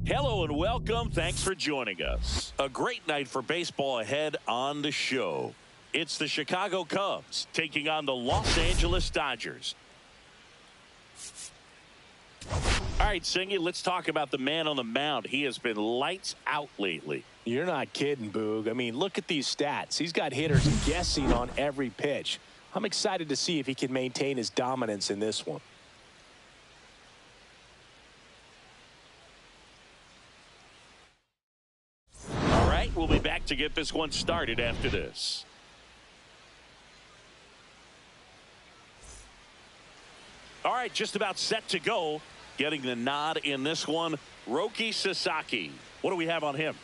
Hello and welcome. Thanks for joining us. A great night for baseball ahead on the show. It's the Chicago Cubs taking on the Los Angeles Dodgers. All right, Singy, let's talk about the man on the mound. He has been lights out lately. You're not kidding, Boog. I mean, look at these stats. He's got hitters guessing on every pitch. I'm excited to see if he can maintain his dominance in this one. All right, we'll be back to get this one started after this. All right, just about set to go. Getting the nod in this one, Roki Sasaki. What do we have on him?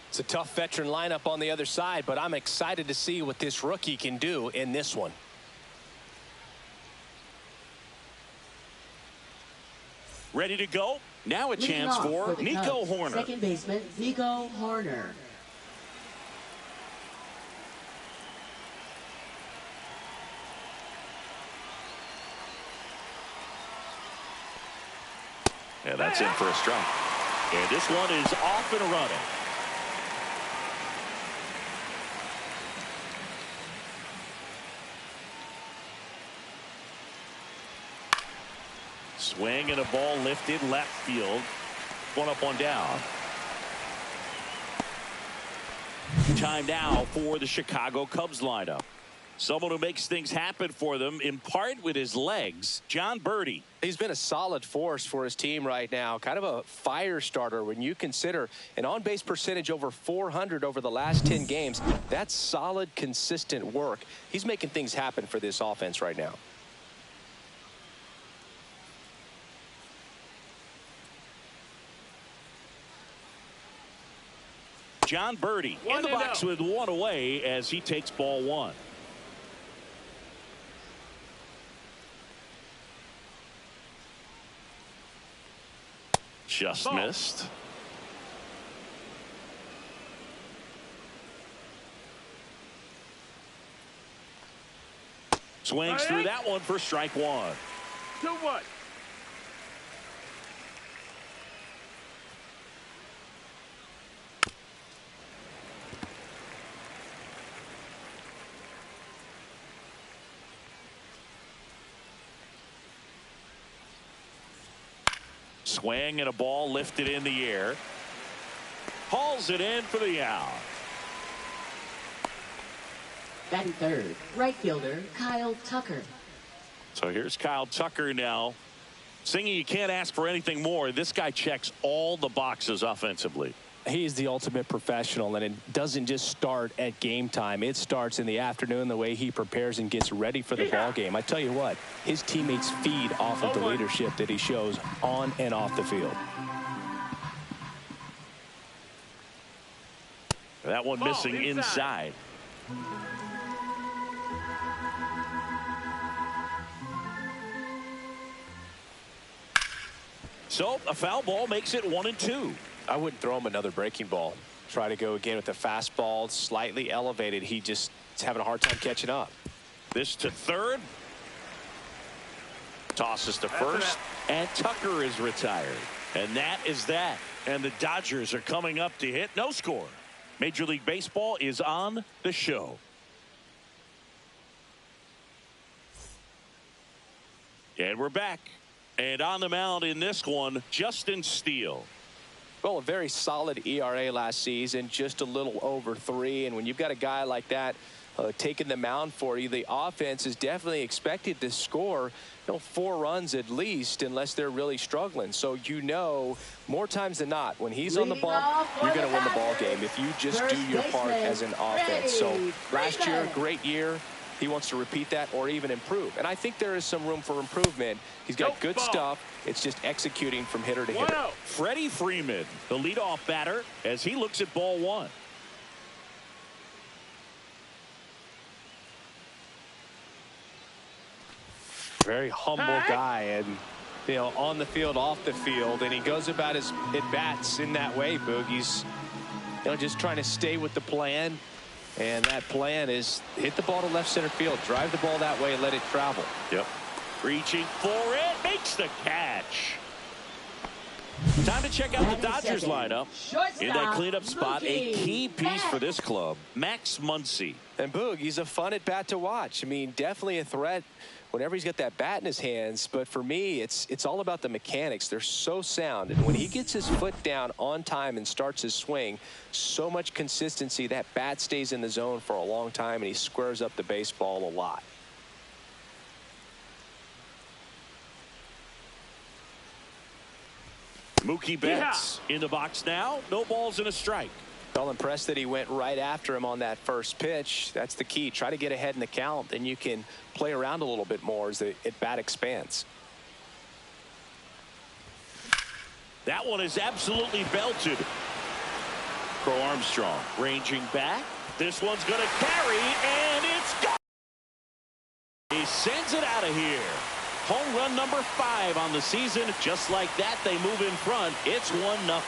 It's a tough veteran lineup on the other side, but I'm excited to see what this rookie can do in this one. Ready to go? Now a chance for Nico Horner. Second baseman, Nico Horner. Yeah, that's in for a strike. And this one is off and running. Swing and a ball lifted left field. One up, one down. Time now for the Chicago Cubs lineup. Someone who makes things happen for them, in part with his legs, John Birdie. He's been a solid force for his team right now. Kind of a fire starter when you consider an on-base percentage over 400 over the last 10 games. That's solid, consistent work. He's making things happen for this offense right now. John Birdie in the box with one away as he takes ball one. Just missed. Swings through that one for strike one. 2-1. Swing and a ball lifted in the air. Hauls it in for the out. Batting third, right fielder, Kyle Tucker. So here's Kyle Tucker now. Singy, you can't ask for anything more. This guy checks all the boxes offensively. He's the ultimate professional, and it doesn't just start at game time. It starts in the afternoon, the way he prepares and gets ready for the ball game. I tell you what, his teammates feed off of the leadership that he shows on and off the field. That one missing inside. So a foul ball makes it 1-2. I wouldn't throw him another breaking ball. Try to go again with the fastball, slightly elevated. He just is having a hard time catching up. This to third. Tosses to first. And Tucker is retired. And that is that. And the Dodgers are coming up to hit no score. Major League Baseball is on the show. And we're back. And on the mound in this one, Justin Steele. Well, a very solid ERA last season, just a little over 3. And when you've got a guy like that taking the mound for you, the offense is definitely expected to score 4 runs at least, unless they're really struggling. So more times than not, when he's on the bump, you're going to win the ball game if you just do your part as an offense. So last year, great year. He wants to repeat that or even improve. And I think there is some room for improvement. He's got good stuff. It's just executing from hitter to hitter. Freddie Freeman, the leadoff batter, as he looks at ball one. Very humble guy, and on the field, off the field, and he goes about his at-bats in that way, Boog. He's just trying to stay with the plan. And that plan is hit the ball to left center field, drive the ball that way, and let it travel. Yep. Reaching for it, makes the catch. Time to check out the Dodgers lineup. In that cleanup spot, a key piece for this club, Max Muncy. And Boog, he's a fun at bat to watch. I mean, definitely a threat whenever he's got that bat in his hands. But for me, it's all about the mechanics. They're so sound. And when he gets his foot down on time and starts his swing, so much consistency, that bat stays in the zone for a long time, and he squares up the baseball a lot. Mookie Betts in the box now. No balls and a strike. Well, impressed that he went right after him on that first pitch. That's the key. Try to get ahead in the count, then you can play around a little bit more as the at-bat expands. That one is absolutely belted. Crow Armstrong ranging back. This one's going to carry, and it's gone. He sends it out of here. Home run number 5 on the season. Just like that, they move in front. It's 1-0.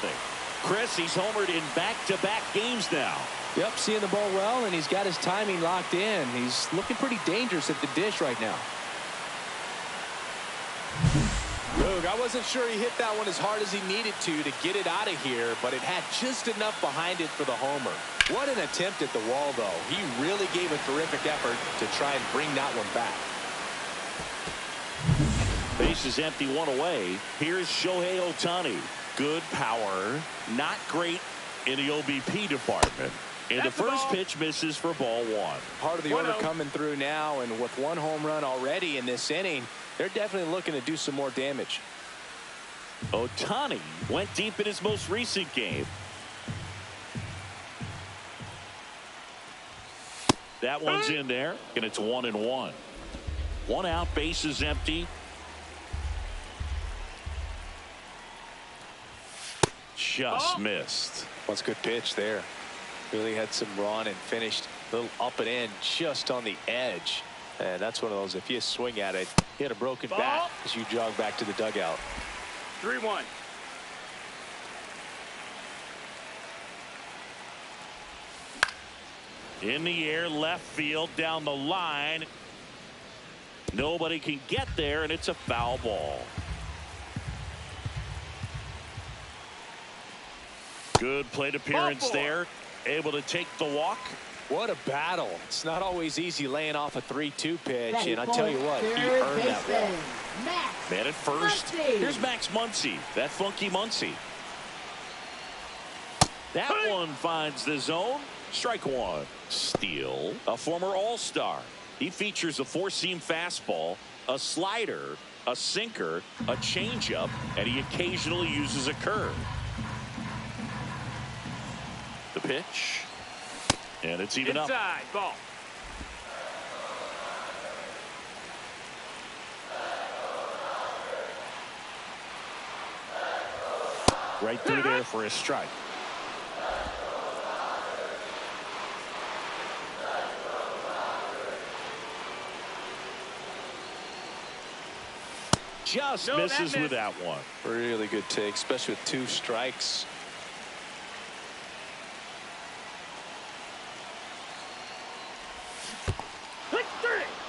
Chris, he's homered in back-to-back games now. Yep, seeing the ball well, and he's got his timing locked in. He's looking pretty dangerous at the dish right now. Look, I wasn't sure he hit that one as hard as he needed to get it out of here, but it had just enough behind it for the homer. What an attempt at the wall, though. He really gave a terrific effort to try and bring that one back. Base is empty, 1 away. Here's Shohei Ohtani. Good power, not great in the OBP department. And the first pitch misses for ball 1. Part of the order coming through now, and with 1 home run already in this inning, they're definitely looking to do some more damage. Ohtani went deep in his most recent game. That one's in there, and it's 1-1. 1 out, base is empty. Just missed. That's a good pitch there. Really had some run and finished a little up and in just on the edge. And that's one of those, if you swing at it, you had a broken bat as you jog back to the dugout. 3-1. In the air, left field, down the line. Nobody can get there, and it's a foul ball. Good plate appearance there. Able to take the walk. What a battle. It's not always easy laying off a 3-2 pitch, and I tell you what, he earned that one. Man at first. Here's Max Muncy. That funky Muncy. That one finds the zone. Strike 1. Steele, a former All-Star. He features a 4-seam fastball, a slider, a sinker, a changeup, and he occasionally uses a curve. The pitch, and it's even up. Inside ball. Right through there for a strike. Just misses with that one. Really good take, especially with 2 strikes.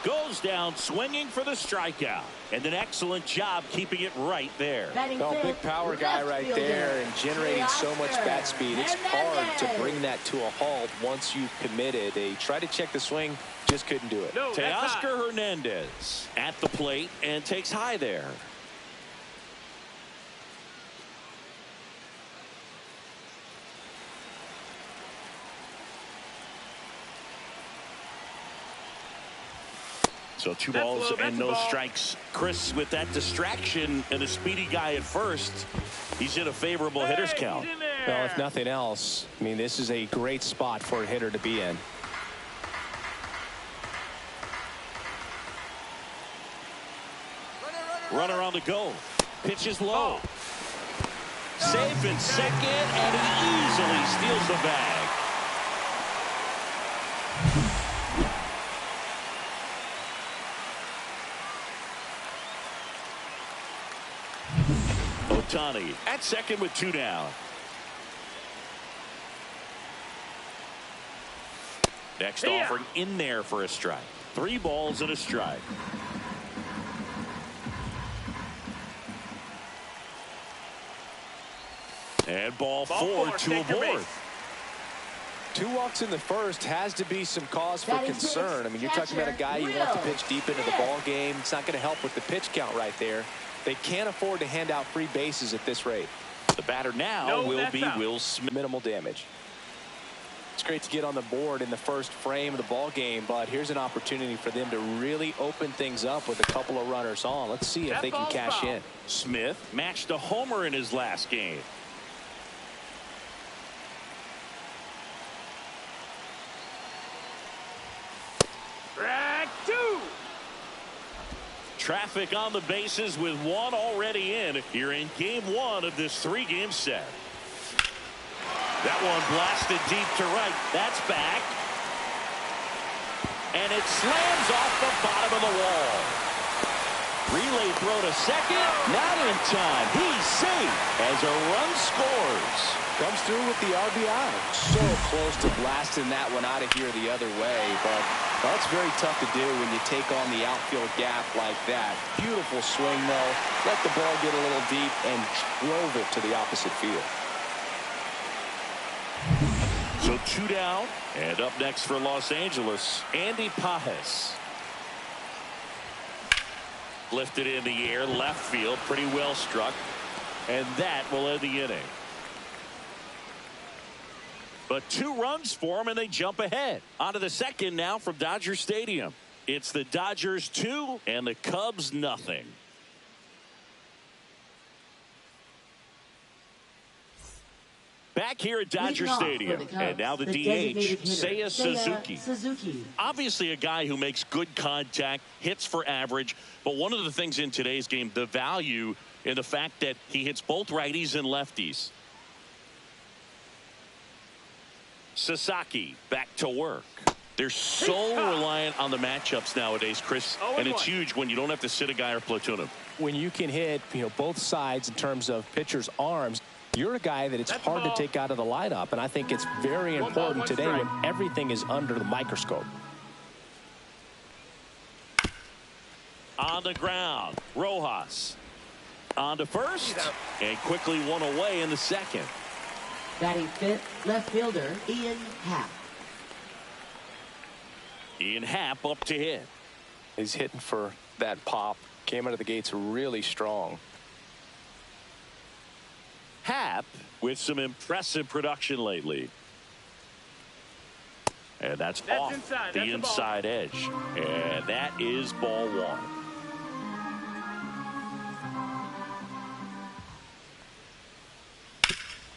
Goes down swinging for the strikeout, and an excellent job keeping it right there. Well, big power guy right there and generating so much bat speed. It's hard to bring that to a halt once you've committed. They tried to check the swing, just couldn't do it. Teoscar Hernandez at the plate and takes high there. So 2 balls and no strikes. Chris, with that distraction and a speedy guy at first, he's in a favorable hitter's count. Well, if nothing else, I mean, this is a great spot for a hitter to be in. Runner on the go. Pitch is low. Safe in second, and he easily steals the bag. Ohtani at second with 2 down. Next offering in there for a strike. 3 balls and a strike. And ball four to aboard. 2 walks in the first has to be some cause for concern. I mean, you're talking about a guy you want to pitch deep into the ball game. It's not going to help with the pitch count right there. They can't afford to hand out free bases at this rate. The batter now will be Will Smith. Minimal damage. It's great to get on the board in the first frame of the ball game, but here's an opportunity for them to really open things up with a couple of runners on. Let's see if they can cash in. Smith matched a homer in his last game. Track 2. Traffic on the bases with one already in. You're in game 1 of this 3-game set. That one blasted deep to right. That's back. And it slams off the bottom of the wall. Relay throw to second. Not in time. He's safe as a run scores. Comes through with the RBI. So close to blasting that one out of here the other way, but that's very tough to do when you take on the outfield gap like that. Beautiful swing, though. Let the ball get a little deep and drove it to the opposite field. So 2 down, and up next for Los Angeles, Andy Pages. Lifted in the air, left field, pretty well struck, and that will end the inning. But 2 runs for him, and they jump ahead. On to the second now from Dodger Stadium. It's the Dodgers 2 and the Cubs nothing. Back here at Dodger Stadium, and now the DH, Seiya Suzuki. Obviously a guy who makes good contact, hits for average, but one of the things in today's game, the value in the fact that he hits both righties and lefties. Sasaki back to work. They're so reliant on the matchups nowadays, Chris, and it's huge when you don't have to sit a guy or platoon him. When you can hit, both sides in terms of pitchers' arms, you're a guy that it's hard to take out of the lineup, and I think it's very important today when everything is under the microscope. On the ground, Rojas on to first, and quickly one away in the second. Batting fifth, left fielder Ian Happ. Ian Happ up to hit. He's hitting for that pop. Came out of the gates really strong. Happ with some impressive production lately. And that's off the inside edge. And that is ball 1.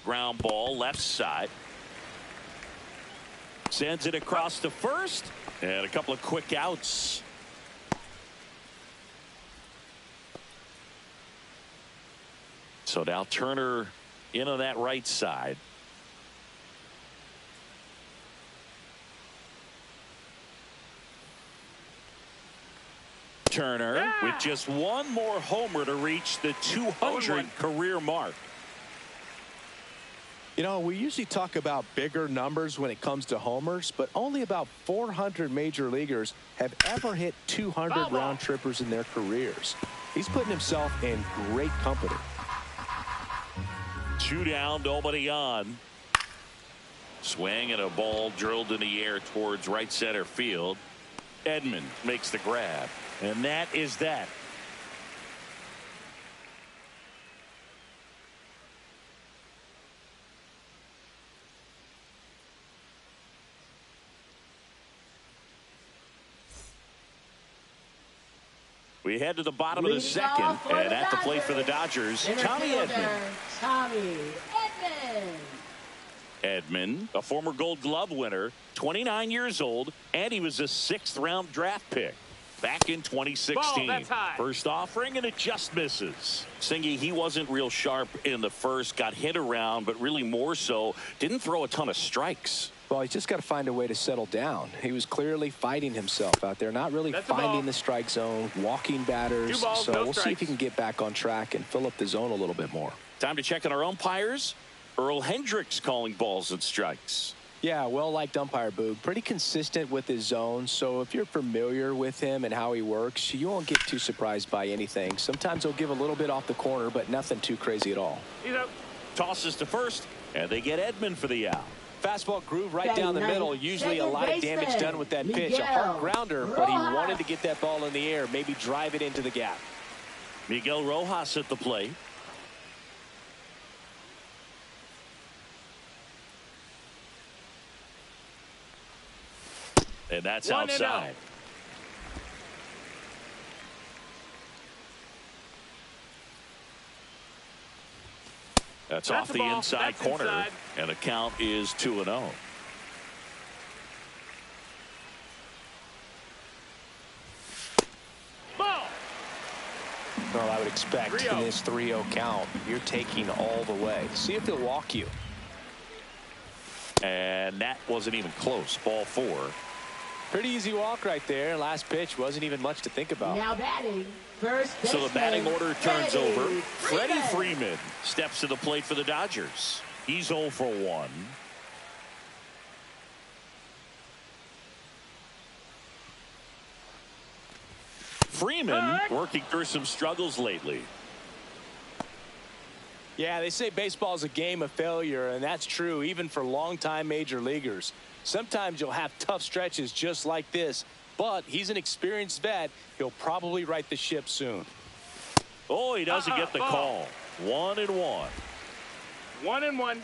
Ground ball left side. Sends it across to first. And a couple of quick outs. So now Turner in on that right side. Turner with just one more homer to reach the 200 career mark. We usually talk about bigger numbers when it comes to homers, but only about 400 major leaguers have ever hit 200 round trippers in their careers. He's putting himself in great company. 2 down, nobody on. Swing and a ball drilled in the air towards right center field. Edman makes the grab, and that is that. We head to the bottom of the second, and at the plate for the Dodgers, Tommy Edman. Edman, a former Gold Glove winner, 29 years old, and he was a 6th-round draft pick back in 2016. First offering, and it just misses. Singy, he wasn't real sharp in the first, got hit around, but really more so, didn't throw a ton of strikes. Well, he's just got to find a way to settle down. He was clearly fighting himself out there, not really finding the strike zone, walking batters. So we'll see if he can get back on track and fill up the zone a little bit more. Time to check on our umpires. Earl Hendricks calling balls and strikes. Yeah, well-liked umpire, Boog. Pretty consistent with his zone, so if you're familiar with him and how he works, you won't get too surprised by anything. Sometimes he'll give a little bit off the corner, but nothing too crazy at all. Tosses to first, and they get Edman for the out. Fastball groove right down the middle. Usually a lot of damage done with that pitch. A hard grounder, but he wanted to get that ball in the air, maybe drive it into the gap. Miguel Rojas at the plate. And that's outside. That's off the inside corner, and the count is 2-0. Ball. Well, I would expect in this 3-0 count, you're taking all the way. See if he'll walk you. And that wasn't even close. Ball 4. Pretty easy walk right there. Last pitch wasn't even much to think about. Now batting, first baseman. So the batting order turns over. Freddie Freeman. Freeman steps to the plate for the Dodgers. He's 0 for 1. Freeman working through some struggles lately. Yeah, they say baseball is a game of failure, and that's true even for longtime major leaguers. Sometimes you'll have tough stretches just like this, but he's an experienced vet. He'll probably right the ship soon. Oh, he doesn't get the call. 1-1. 1-1.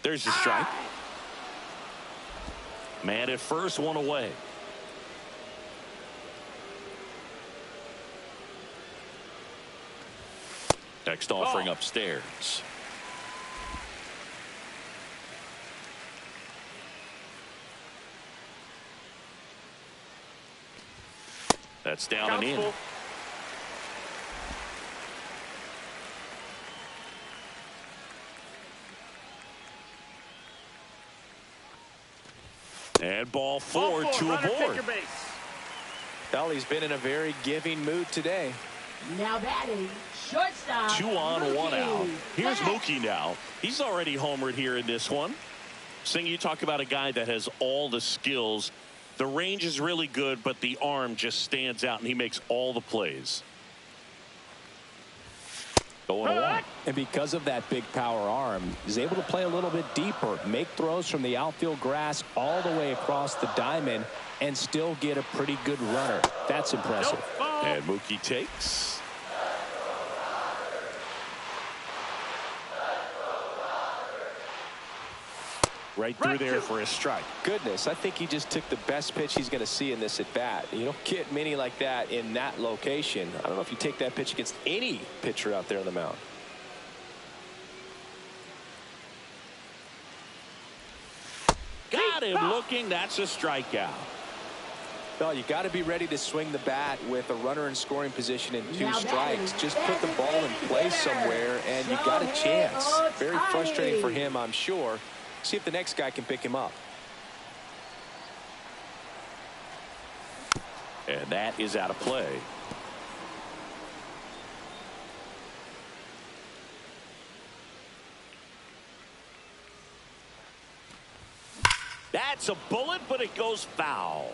There's the strike. Man at first, one away. Next offering upstairs. That's down and in. And ball 4, 2 aboard. Well, he's been in a very giving mood today. Now batting, shortstop. 2 on, 1 out. Here's Mookie now. He's already homered here in this one. Sing, you talk about a guy that has all the skills. The range is really good, but the arm just stands out, and he makes all the plays. Going along. And because of that big power arm, he's able to play a little bit deeper, make throws from the outfield grass all the way across the diamond, and still get a pretty good runner. That's impressive. And Mookie takes. Right through there for a strike. Goodness, I think he just took the best pitch he's going to see in this at bat. You don't get many like that in that location. I don't know if you take that pitch against any pitcher out there on the mound. Got him looking. That's a strikeout. Well, you got to be ready to swing the bat with a runner in scoring position and 2 strikes. Just put the ball in play somewhere, and you got a chance. Very frustrating for him, I'm sure. See if the next guy can pick him up. And that is out of play. That's a bullet, but it goes foul.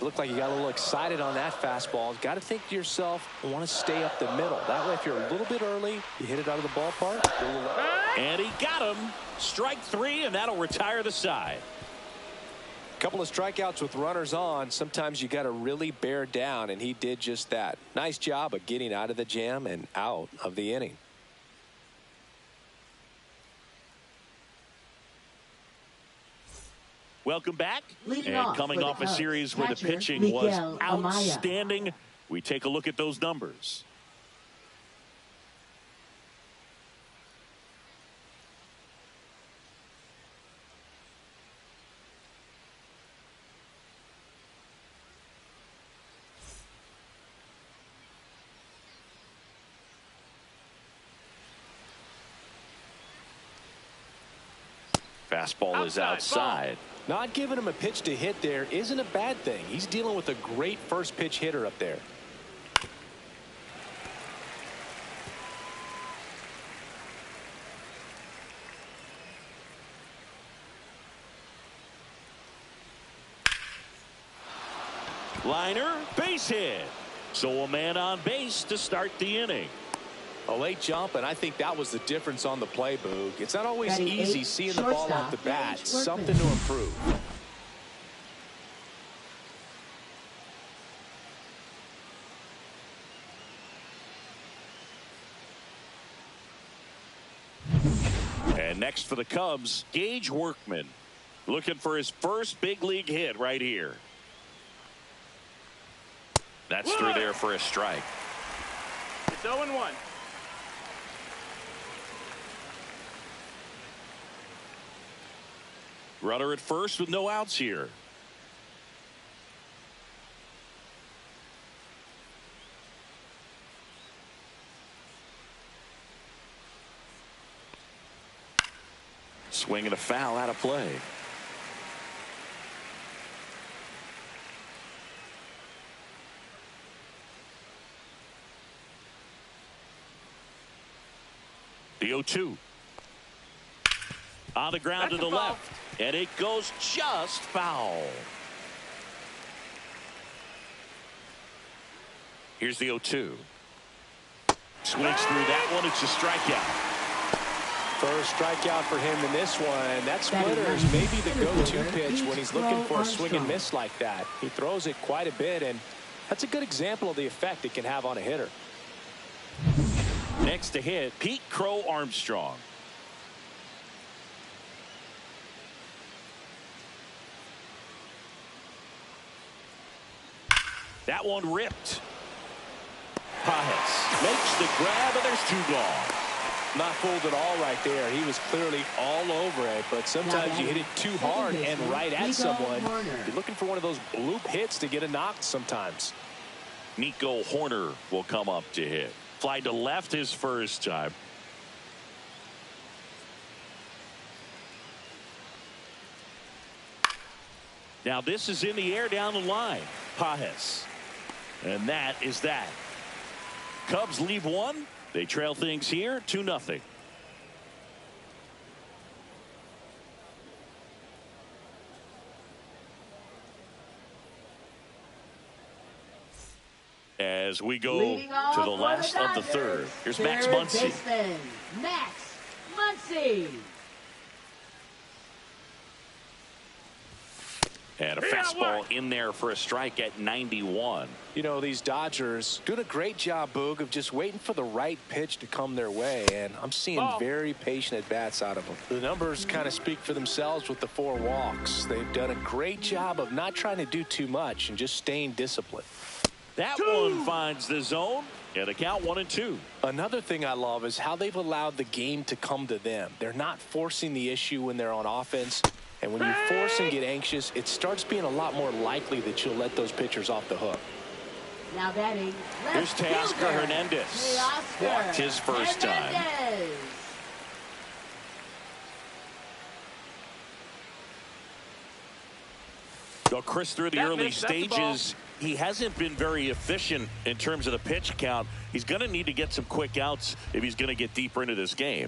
Looked like you got a little excited on that fastball. Got to think to yourself, I want to stay up the middle. That way, if you're a little bit early, you hit it out of the ballpark. And he got him. Strike 3, and that'll retire the side. Couple of strikeouts with runners on. Sometimes you got to really bear down, and he did just that. Nice job of getting out of the jam and out of the inning. Welcome back. Leading and off coming for the off a Cubs, series where the catcher pitching was Miguel Amaya. outstanding. We take a look at those numbers. Fastball is outside. Not giving him a pitch to hit there isn't a bad thing. He's dealing with a great first pitch hitter up there. Liner, base hit. So a man on base to start the inning. A late jump, and I think that was the difference on the play, Boog. It's not always Batting easy eighth, seeing the ball off the bat. Something to improve. And next for the Cubs, Gage Workman, looking for his first big league hit right here. That's through there for a strike. It's 0-1. Runner at first with no outs here. Swing and a foul out of play. The 0-2. On the ground to the left. And it goes just foul. Here's the 0-2. Swings through that one. It's a strikeout. First strikeout for him in this one. That splitter is maybe the go-to pitch when he's looking for a swing and miss like that. He throws it quite a bit, and that's a good example of the effect it can have on a hitter. Next to hit, Pete Crow Armstrong. That one ripped. Pajes makes the grab, and there's two gone. Not fooled at all right there. He was clearly all over it, but sometimes you hit it too hard and right at someone. You're looking for one of those bloop hits to get a knock sometimes. Nico Horner will come up to hit. Fly to left his first time. Now this is in the air down the line. Pajes. And that is that. Cubs leave one. They trail things here 2-0. As we go to the last of the third. Here's Max Muncy. Max Muncy. And a fastball in there for a strike at 91. You know, these Dodgers doing a great job, Boog, of just waiting for the right pitch to come their way, and I'm seeing very patient at-bats out of them. The numbers kind of speak for themselves with the 4 walks. They've done a great job of not trying to do too much and just staying disciplined. That one finds the zone, and a count 1-2. Another thing I love is how they've allowed the game to come to them. They're not forcing the issue when they're on offense. And when you force and get anxious, it starts being a lot more likely that you'll let those pitchers off the hook. Now batting. Here's Teoscar Hernandez. Walked his first time. Well, Chris, through the early stages, he hasn't been very efficient in terms of the pitch count. He's going to need to get some quick outs if he's going to get deeper into this game.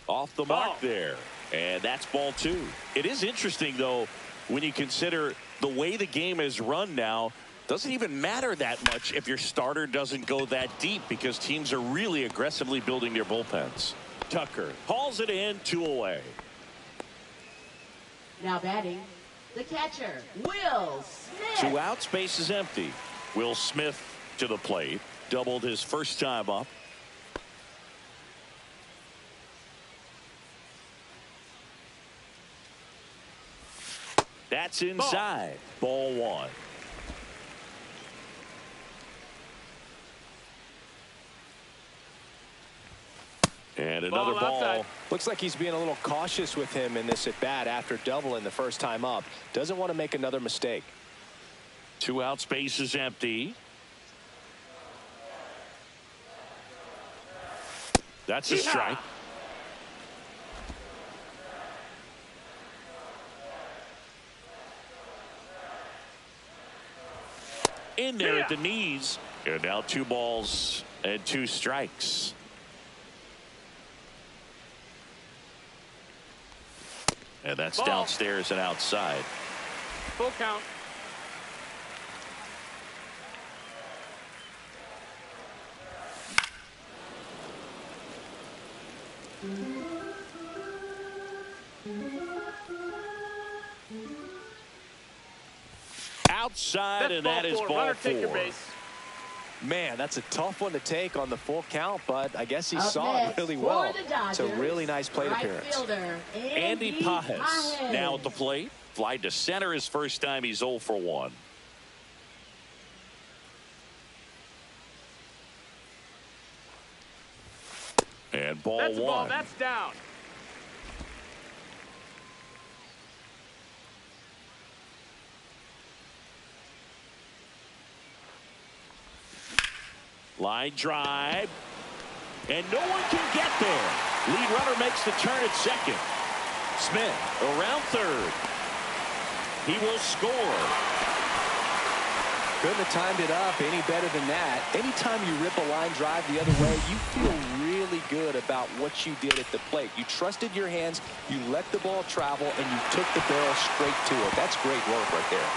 Off the mark there. And that's ball 2. It is interesting, though, when you consider the way the game is run now. Doesn't even matter that much if your starter doesn't go that deep because teams are really aggressively building their bullpens. Tucker hauls it in, 2 away. Now batting, the catcher, Will Smith. 2 outs, base is empty. Will Smith to the plate. Doubled his first time up. That's inside. Ball 1. And another ball. Looks like he's being a little cautious with him in this at bat after doubling the first time up. Doesn't want to make another mistake. 2 outs, base is empty. That's a strike. In there at the knees. And now 2 balls and 2 strikes. And that's downstairs and outside. Full count. Outside, and that is ball Runner, take your 4. base. Man, that's a tough one to take on the full count, but I guess he Up saw next, it really for well. the Dodgers, It's a really nice plate right appearance. fielder, Andy Pages now at the plate. Fly to center his first time. He's 0 for 1. And ball That's a 1. ball. That's down. Line drive. And no one can get there. Lead runner makes the turn at second. Smith around third. He will score. Couldn't have timed it up any better than that. Anytime you rip a line drive the other way, you feel really good about what you did at the plate. You trusted your hands, you let the ball travel, and you took the barrel straight to it. That's great work right there.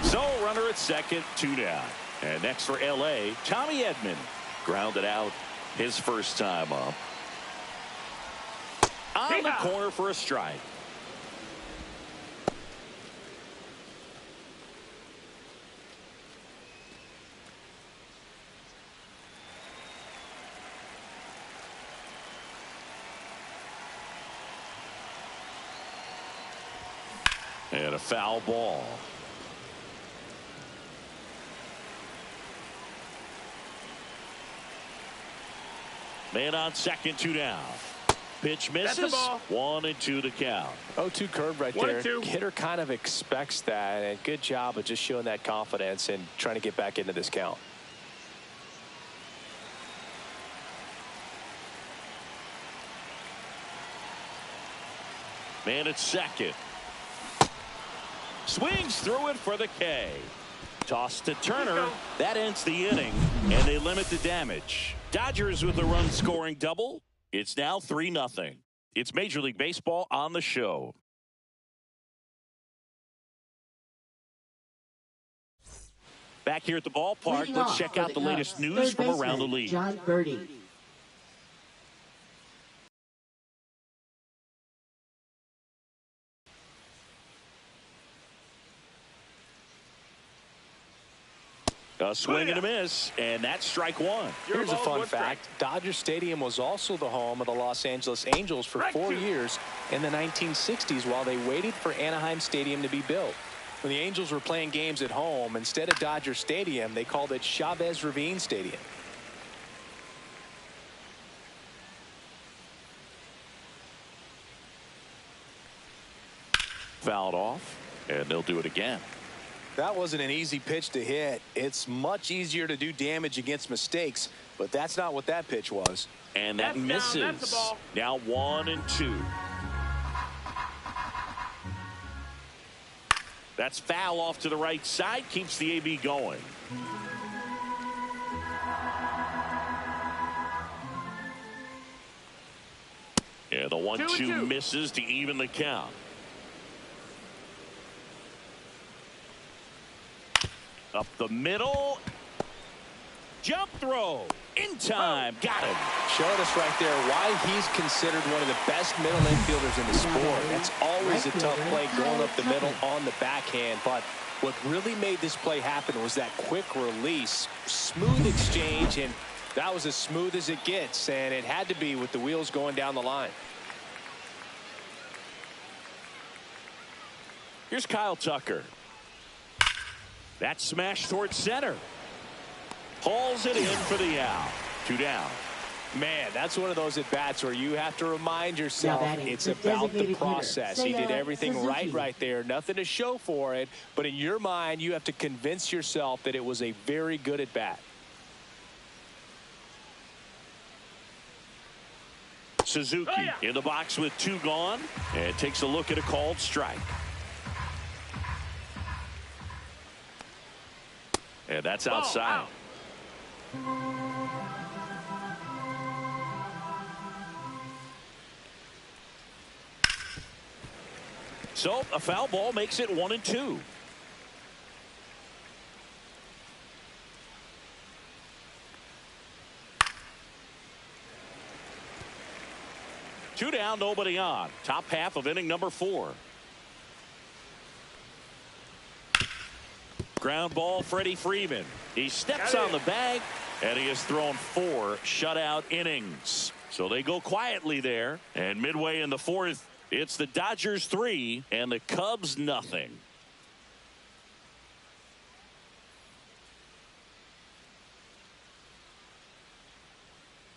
So runner at second, 2 down. And next for L.A., Tommy Edman grounded out his first time up. On the corner for a strike. And a foul ball. Man on second, 2 down. Pitch misses. 1-2 to count. 0-2 curve right there. 1-2. Hitter kind of expects that, and good job of just showing that confidence and trying to get back into this count. Man at second. Swings through it for the K. Toss to Turner. That ends the inning, and they limit the damage. Dodgers with a run-scoring double. It's now 3-0. It's Major League Baseball on the show. Back here at the ballpark, Leading let's off check for out the the latest Cubs, news third from around the baseman, league. John Birdie. A swing and a miss, and that's strike 1. Here's a fun fact. Dodger Stadium was also the home of the Los Angeles Angels for 4 years in the 1960s while they waited for Anaheim Stadium to be built. When the Angels were playing games at home, instead of Dodger Stadium, they called it Chavez Ravine Stadium. Fouled off, and they'll do it again. That wasn't an easy pitch to hit. It's much easier to do damage against mistakes, but that's not what that pitch was. And that misses. That's a ball. Now 1-2. That's foul off to the right side. Keeps the AB going. Yeah, the 1-2 misses to even the count. Up the middle. Jump throw. In time. Got him. Showed us right there why he's considered one of the best middle infielders in the sport. That's always a tough play going up the middle on the backhand. But what really made this play happen was that quick release. Smooth exchange, and that was as smooth as it gets. And it had to be with the wheels going down the line. Here's Kyle Tucker. That smash towards center. Hauls it in for the out. 2 down. Man, that's one of those at-bats where you have to remind yourself it's the about the designated process. hitter, He did everything Suzuki. right there. Nothing to show for it. But in your mind, you have to convince yourself that it was a very good at-bat. Suzuki in the box with 2 gone. And takes a look at a called strike. And that's outside. So a foul ball makes it 1-2. Two down, nobody on. Top half of inning number 4. Ground ball, Freddie Freeman. He steps on the bag, and he has thrown 4 shutout innings. So they go quietly there. And midway in the 4th, it's the Dodgers 3 and the Cubs nothing.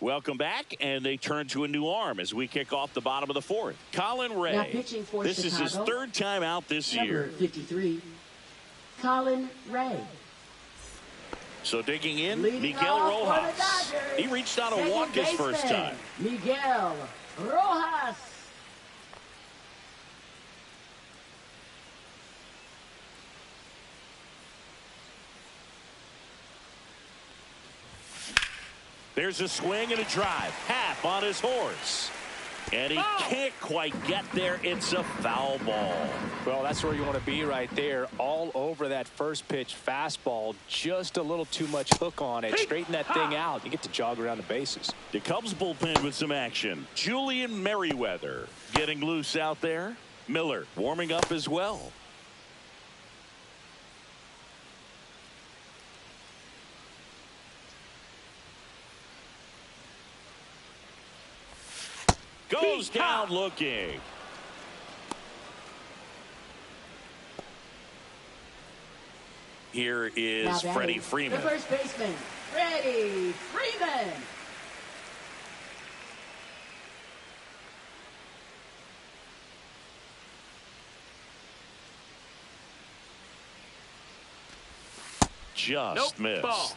Welcome back, and they turn to a new arm as we kick off the bottom of the 4th. Colin Ray. Now pitching for This Chicago, is his 3rd time out this year. Number 53, Colin Ray. So digging in, Leading Miguel off for the Rojas. Dodgers. He reached on a Second walk his first baseman, time. Miguel Rojas. There's a swing and a drive. Half on his horse. And he can't quite get there. It's a foul ball. Well, that's where you want to be right there. All over that first pitch fastball. Just a little too much hook on it. Straighten that thing out. You get to jog around the bases. The Cubs bullpen with some action. Julian Merriweather getting loose out there. Miller warming up as well. Goes down looking. Here is Freddie Freeman. The first baseman, Freddie Freeman. Just missed. Ball.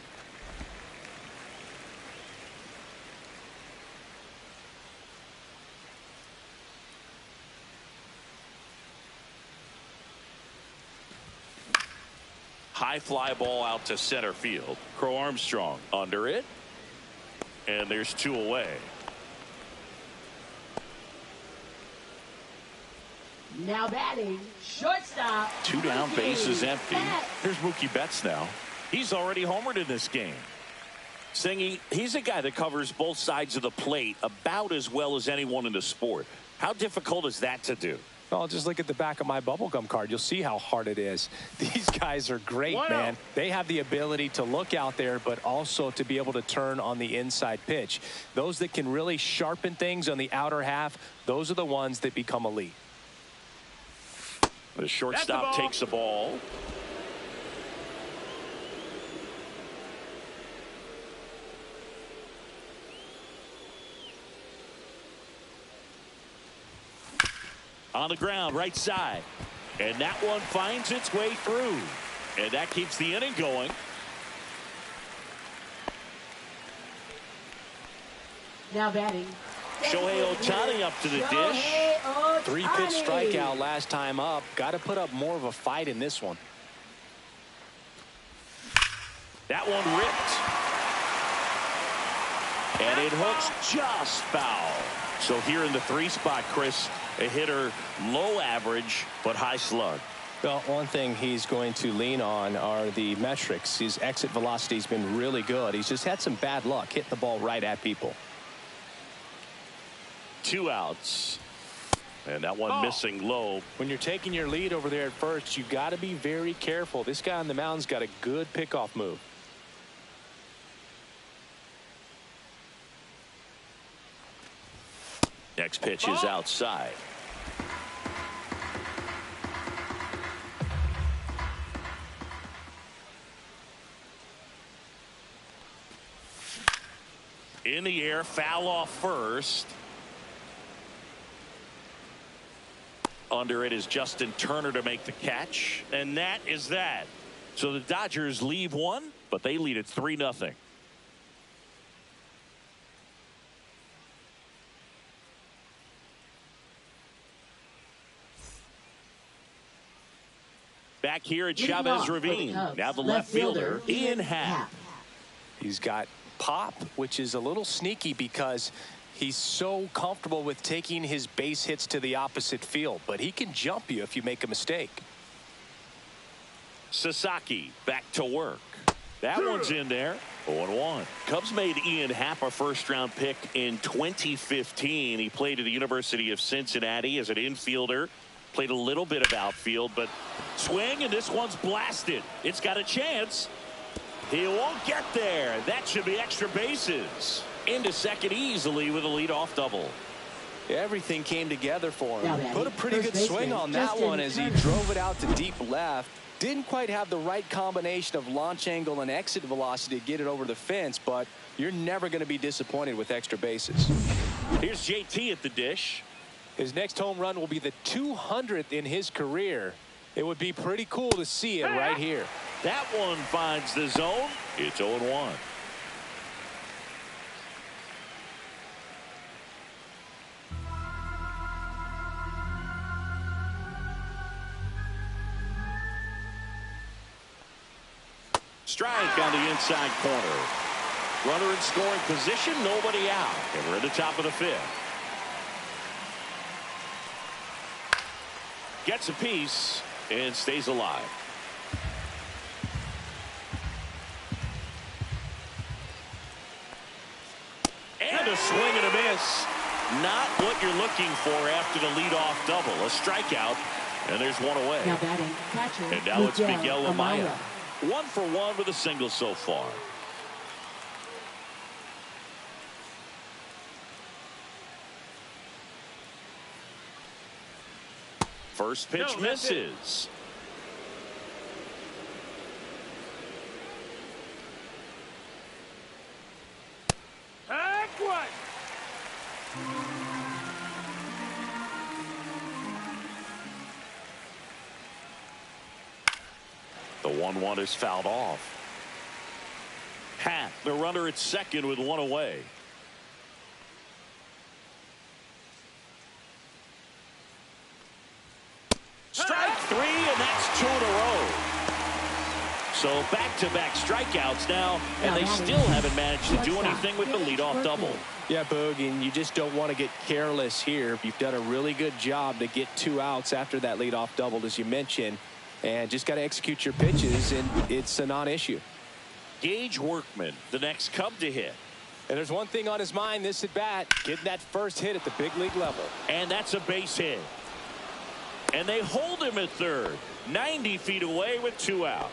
High fly ball out to center field. Crow Armstrong under it. And there's 2 away. Now batting, shortstop. 2 down, Mookie bases empty. Betts. Here's Mookie Betts now. He's already homered in this game. Singy, he's a guy that covers both sides of the plate about as well as anyone in the sport. How difficult is that to do? Well, just look at the back of my bubblegum card. You'll see how hard it is. These guys are great, man. They have the ability to look out there, but also to be able to turn on the inside pitch. Those that can really sharpen things on the outer half, those are the ones that become elite. The shortstop takes the ball. On the ground, right side. And that one finds its way through. And that keeps the inning going. Now batting. Shohei Ohtani up to the dish. 3-pitch strikeout last time up. Got to put up more of a fight in this one. That one ripped. And it hooks just foul. So here in the 3 spot, Chris, a hitter low average but high slug. Well, one thing he's going to lean on are the metrics. His exit velocity has been really good. He's just had some bad luck hitting the ball right at people. 2 outs. And that one missing low. When you're taking your lead over there at first, you've got to be very careful. This guy on the mound's got a good pickoff move. Next pitch is outside. In the air, foul off first. Under it is Justin Turner to make the catch. And that is that. So the Dodgers leave one, but they lead it 3-0. Back here at Chavez Ravine. Now the left fielder, Ian Happ. He's got pop, which is a little sneaky because he's so comfortable with taking his base hits to the opposite field, but he can jump you if you make a mistake. Sasaki back to work. That one's in there. 0-1. Cubs made Ian Happ a first-round pick in 2015. He played at the University of Cincinnati as an infielder. Played a little bit of outfield, but swing, and this one's blasted. It's got a chance. He won't get there. That should be extra bases. Into second easily with a leadoff double. Everything came together for him. Now, Put a pretty good swing on that one as he drove it out to deep left. Didn't quite have the right combination of launch angle and exit velocity to get it over the fence, but you're never going to be disappointed with extra bases. Here's JT at the dish. His next home run will be the 200th in his career. It would be pretty cool to see it right here. That one finds the zone. It's 0-1. Strike on the inside corner. Runner in scoring position, nobody out. And we're at the top of the fifth. Gets a piece and stays alive. And a swing and a miss. Not what you're looking for after the leadoff double. A strikeout, and there's one away. Now batting, catcher, And now it's Miguel Miguel Amaya. Amaya. 1 for 1 with a single so far. First pitch misses. Heck what? The 1-1 is fouled off. Happ, the runner at second with one away. Strike 3, and that's 2 in a row. So back-to-back strikeouts now, and they still haven't managed to do anything with the leadoff double. Yeah, Boog, and you just don't want to get careless here. You've done a really good job to get 2 outs after that leadoff double, as you mentioned, and just got to execute your pitches, and it's a non-issue. Gage Workman, the next Cub to hit. And there's one thing on his mind this at bat, getting that first hit at the big league level. And that's a base hit. And they hold him at third, 90 feet away with 2 out.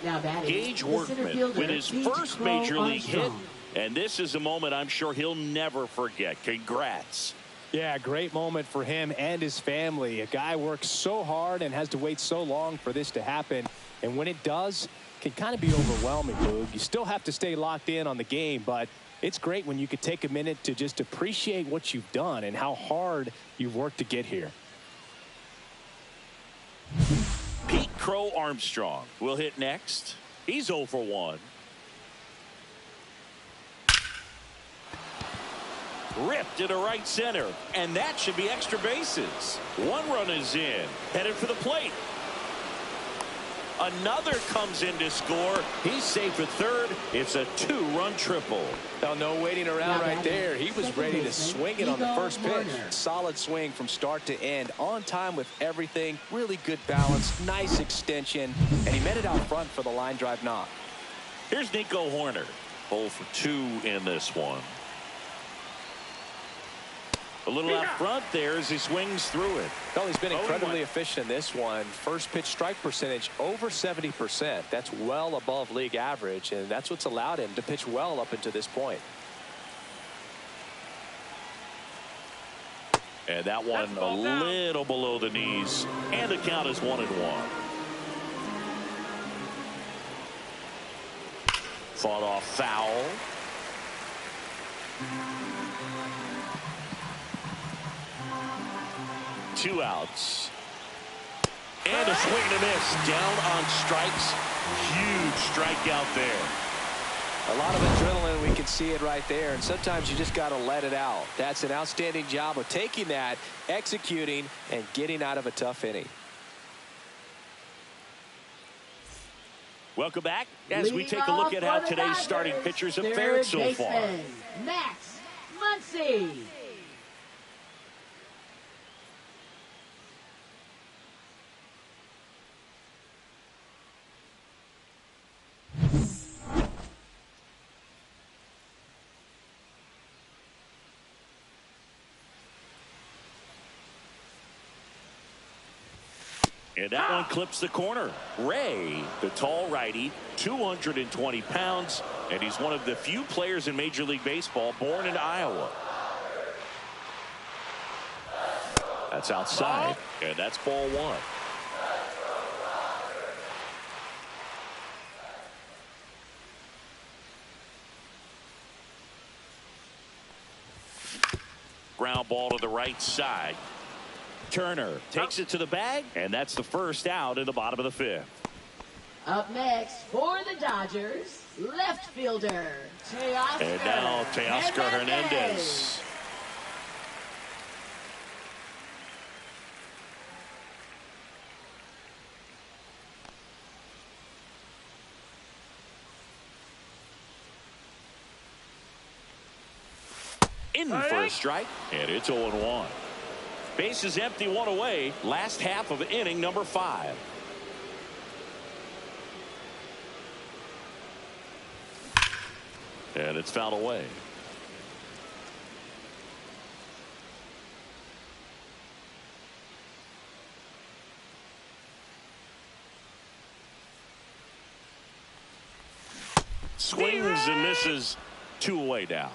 Now batting, Gage the Workman center fielder, with his Pete first Crow major league hit. Armstrong. And this is a moment I'm sure he'll never forget. Congrats. Yeah, great moment for him and his family. A guy works so hard and has to wait so long for this to happen. And when it does, it can kind of be overwhelming, Boog. You still have to stay locked in on the game, but it's great when you could take a minute to just appreciate what you've done and how hard you've worked to get here. Pete Crow Armstrong will hit next. He's 0 for 1. Ripped into right center, and that should be extra bases. 1 run is in, headed for the plate. Another comes in to score. He's safe at third. It's a 2-run triple. Now, no waiting around right there. He was ready to swing it on the first pitch. Warner. Solid swing from start to end. On time with everything. Really good balance. Nice extension. And he met it out front for the line drive knock. Here's Nico Horner. 0 for 2 in this one. A little out front there as he swings through it. Well, he's been incredibly efficient in this one. First pitch strike percentage over 70%. That's well above league average, and that's what's allowed him to pitch well up until this point. And that one a little below the knees, and the count is 1-1. Fought off foul. Two outs. And a swing and a miss. Down on strikes. Huge strikeout there. A lot of adrenaline, we can see it right there, and sometimes you just got to let it out. That's an outstanding job of taking that, executing, and getting out of a tough inning. Welcome back as we take a look at how today's starting pitchers have fared so far. Max Muncy. And that one clips the corner. Ray, the tall righty, 220 pounds, and he's one of the few players in Major League Baseball born in Iowa. That's outside, and that's ball one. Ground ball to the right side. Turner takes it to the bag, and that's the first out in the bottom of the fifth. Up next for the Dodgers, left fielder, Teoscar. And now Teoscar Hernandez. In for a strike, and it's 0-1. Base is empty, one away. Last half of inning number 5. And it's fouled away. Swings and misses. 2 away now.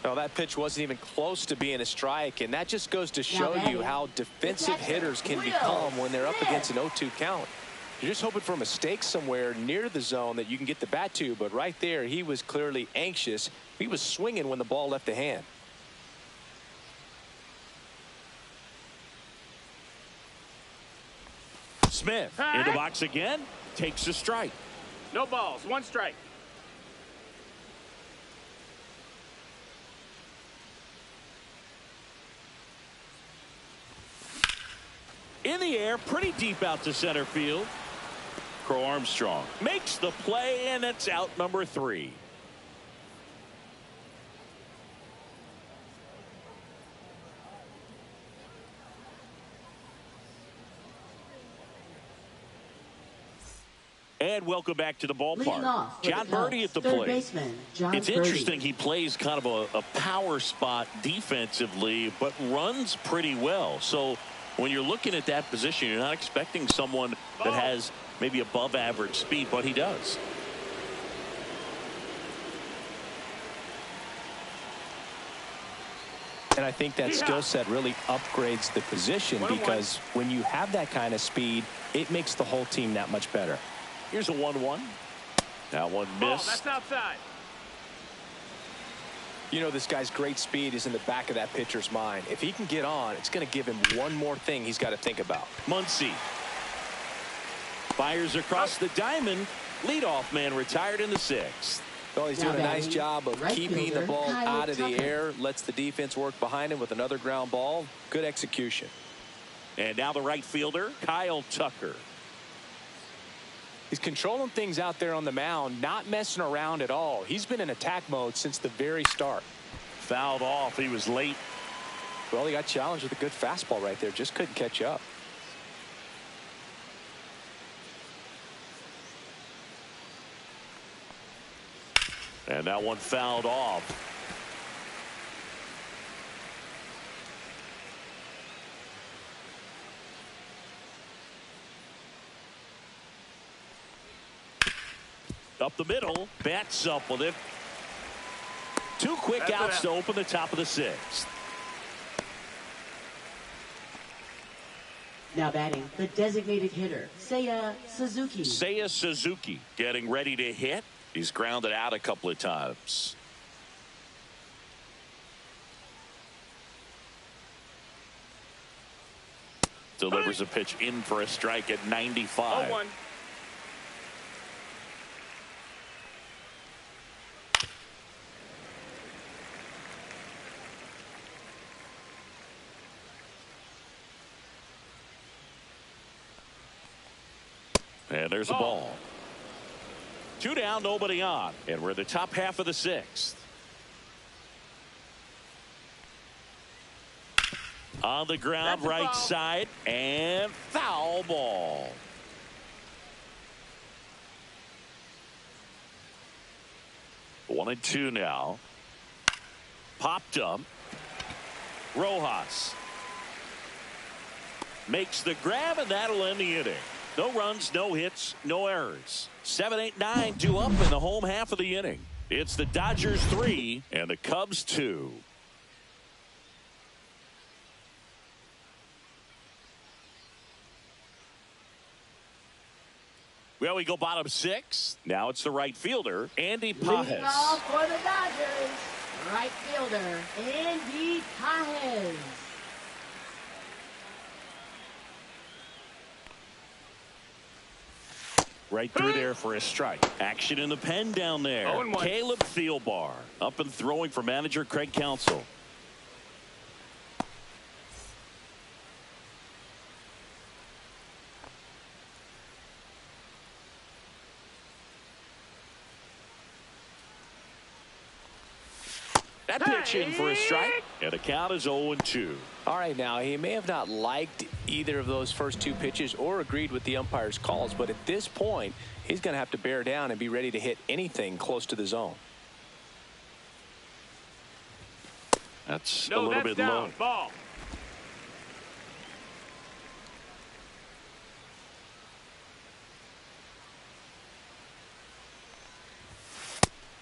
Well, that pitch wasn't even close to being a strike, and that just goes to show you how defensive hitters can become when they're up against an 0-2 count. You're just hoping for a mistake somewhere near the zone that you can get the bat to, but right there he was clearly anxious. He was swinging when the ball left the hand. Smith in the box again, takes a strike. No balls, 1 strike. In the air, pretty deep out to center field. Crow Armstrong makes the play, and it's out number 3. And welcome back to the ballpark. John Birdie at the plate. It's interesting, he plays kind of a power spot defensively, but runs pretty well. So when you're looking at that position, you're not expecting someone that has maybe above average speed, but he does. And I think that skill set really upgrades the position, because when you have that kind of speed, it makes the whole team that much better. Here's a 1-1. That one missed. That's outside. You know, this guy's great speed is in the back of that pitcher's mind. If he can get on, it's going to give him one more thing he's got to think about. Muncy fires across the diamond. Leadoff man retired in the 6th. Well, he's doing a nice job of keeping the ball out of the air. Lets the defense work behind him with another ground ball. Good execution. And now the right fielder, Kyle Tucker. He's controlling things out there on the mound, not messing around at all. He's been in attack mode since the very start. Fouled off. He was late. Well, he got challenged with a good fastball right there. Just couldn't catch up. And that one fouled off. Up the middle, bats up with it. 2 quick outs to open the top of the 6th. Now batting, the designated hitter, Seiya Suzuki. Seiya Suzuki getting ready to hit. He's grounded out a couple of times. Delivers a pitch in for a strike at 95. 0-1. And there's a ball. 2 down, nobody on. And we're in the top half of the 6th. On the ground, right side, and foul ball. One and 2 now. Popped up. Rojas. makes the grab, and that'll end the inning. No runs, no hits, no errors. 7, 8, 9 due up in the home half of the inning. It's the Dodgers 3 and the Cubs 2. Well, we go bottom 6. Now it's the right fielder, Andy Leading Pages. off for the Dodgers, right fielder, Andy Pages. Right through there for a strike. Action in the pen down there. 0-1. Caleb Thielbar up and throwing for manager Craig Counsell. That pitch in for a strike, and the count is 0-2. All right, now he may have not liked either of those first 2 pitches or agreed with the umpire's calls, but at this point he's going to have to bear down and be ready to hit anything close to the zone. That's a No, little that's bit down. low. Ball.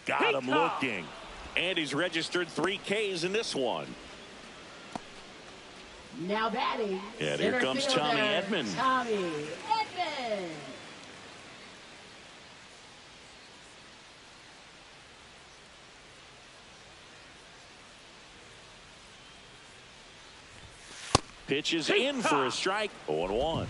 Got him looking. And he's registered 3 Ks in this one. Now batting. And here center comes fielder, Tommy Edman. Tommy Edman. Pitches in for a strike. 0-1.